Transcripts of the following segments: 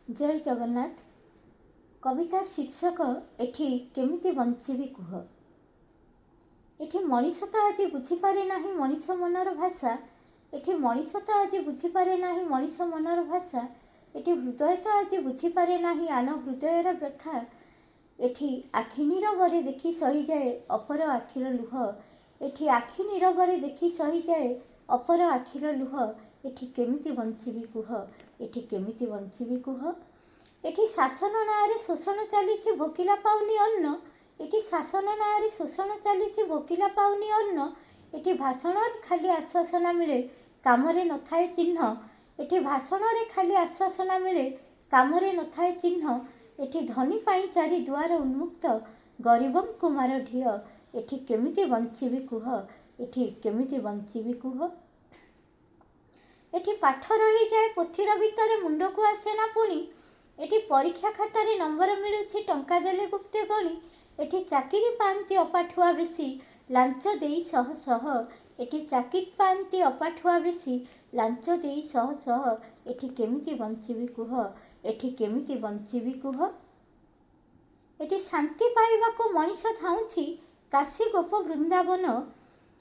जय जगन्नाथ। कवितार शीर्षक एठी केमिति बंचिबी कुह। एठी मनीष तो आज बुझीपारे नाही मनीष मनर भाषा। एठी मनीष तो आज बुझीपारे नाही मनीष मनर भाषा। एठी हृदय तो आज बुझीपारे नाही आन हृदयर व्यथा। एठी आखि नीरवरे देखि सही जाए अपर आखिर लुह। एठी आखि नीरवरे देखि सही जाए अपर आखिर लुह। एठी केमिति बंचिबी कुह। एठी केमिति बंचिबी कुह। एठी शासन नारे शोषण चली भोकिला पाउनी अन्न। एठी शासन नारे शोषण चली भोकिला पाउनी अन्न। एठी भाषण खाली आश्वासना मिले कामरे न थाए चिन्ह। एठी भाषण खाली आश्वासना मिले कामरे न थाए चिन्ह। एठी धनी पाई चारि दुआर उन्मुक्त गरीबं कुमार ढिय। एठी केमिति बंचिबी कुह। एठी केमिति बंचिबी कुह। एठी पाठ रही जाए पोथीर भितर मुंड को आसे ना पुणी। एठी परीक्षा खातारे नंबर मिलुछि टंका देले गुप्ते गणी। एठी चाकिरी पांती अपाठुआ बेसी लांच देई सह सह। एठी चाकिरी पांती अपाठुआ बेसी लांच देई सह सह। एठी केमिति बंचिबी कुह। एठी केमिति बंचिबी कुह। एठी शांति पाइबाको मनीष धाउछि काशी गोप वृंदावन।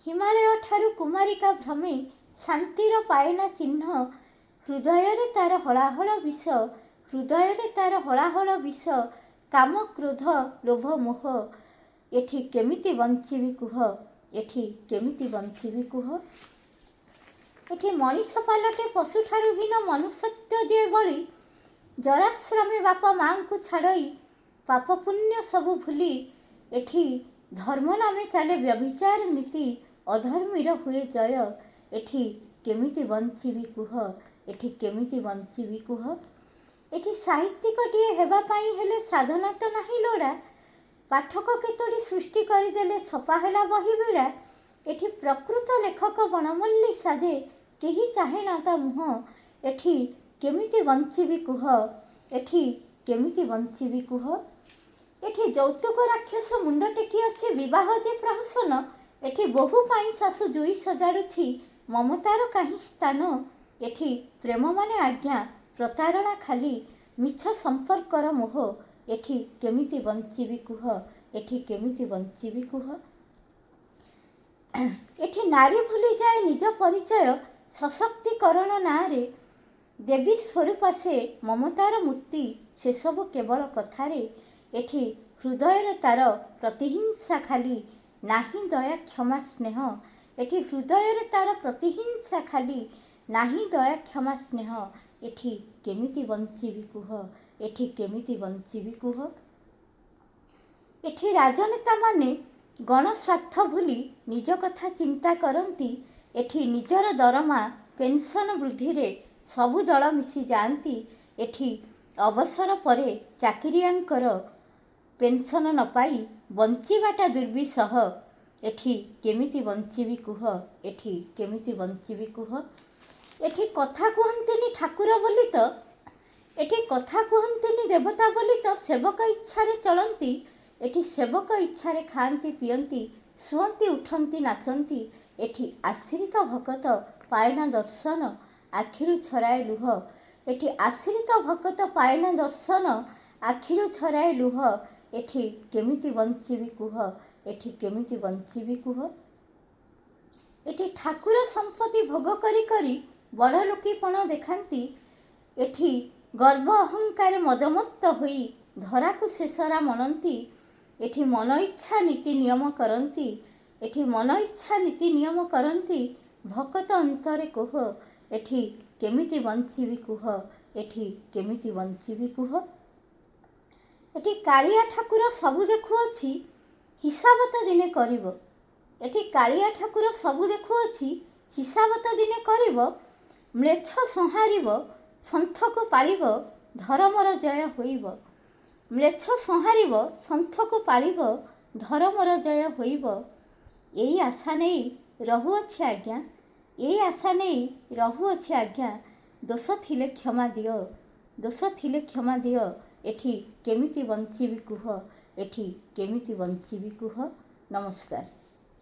हिमालय ठारू कुमारिका भ्रमे शांतिर पाएना चिन्ह। हृदय तार हलाहल विष। हृदय तार हलाहल विष काम क्रोध लोभ मोह। एठी केमिति बंचिबी कुह। एठी केमिति बंचिबी कुह। एठी मनीष पालटे पशु ठारू हीन मनुष्यत्व दिए बळी। जराश्रमे बाप माँ को छाड़ई पाप पुण्य सबु भूली। एठी धर्म नामे चले व्यभिचार नीति अधर्मीर हुए जय। एठी केमिति बंचिबी कुह। एठी केमिति बंचिबी कुह। एठी साहित्यिकटिए हेबा पाई हेले साधना तो नाही लोड़ा। पाठक केतोड़ी सृष्टि करदेले छपा हेला बही बिड़ा। एठी प्रकृत लेखक बनमल्ली साजे केही चाहे ना ता मुह। एठी केमिति बंचिबी कुह। एठी केमिति बंचिबी कुह। एठी यौतुक राक्षस मुंड टेकी अछि विवाह जे प्रहसन। एठी बहु पाई शाशु जुई सजाड़ुछि ममतार काहि स्थान। एठी प्रेम माने आज्ञा प्रतारणा खाली मिछ संपर्कर मोह। एठी केमिति बंचिबी कुह। एठी केमिति बंचिबी कुह। एठी नारी भूली जाए निज परिचय सशक्तिकरण नारे। देवी स्वरूप से ममतार मूर्ति से सब केवल कथारे। एठी हृदय तार प्रतिहिंसा खाली नाही दया क्षमा स्नेह। एठी हृदय तार प्रतिहिंसा खाली नाही दया क्षमा स्नेह। एठी केमिति बंचिबी कुह। एठी केमिति बंचिबी कुह। एठी राजनेता माने गण स्वार्थ भूली निज कथा चिंता करती। एठी निजर दरमा पेंशन वृद्धि रे सबु दल मिसी जाती। एठी अवसर परे चाकिरियांकर पेंशन न पाई बंचिबाटा दुर्विसह। एठी केमिति बंचिबी कुह। एठी केमिति बंचिबी कुह। एठी कथा कहंतिनी ठाकुर बोली तो एठी कथा कहंतिनी देवता बोली तो सेवक इच्छारे चलती। एठी सेवक इच्छारे खाती पियंती शुअंती उठंती नाचंती। एठी आश्रित भकत पाएना दर्शन आखिरु छराए लुह। एठी आश्रित भकत पाएना दर्शन आखिरु छराए लुह। एठी केमिति बंचिबी कुह। एठी केमिति बंचिबी कुह। एठी ठाकुर संपत्ति भोग करी करी बड़ लोकीपण देखांती। एठी गर्व अहंकार मदमस्त होई धरा को शेषरा मनंती। एठी मन इच्छा नीति नियम करंती। एठी मन इच्छा नीति नियम करंती भकत अंतरे कोह। एठी केमिति बंचिबी कुह। एठी केमिति बंचिबी कुह। एठी कालिया ठाकुर सबु देखुअछि हिसाब तो दिने करिब। एठी कालिया ठाकुर सबु देखुअछि हिसाब तो दिने करिब। म्लेच्छ संहारिब सन्थ को पालिब धर्मर जय होइब। म्लेच्छ संहारिब सन्थ को पालिब धर्मर जय होइब। एई आशा नहीं रहुअछि आज्ञा। एई आशा नहीं रहुअछि आज्ञा। दोष थिले क्षमा दियो। दोष थिले क्षमा दियो। एठी केमिति बंचिबी कुह। एठी केमिति बंचिबी कुह। नमस्कार।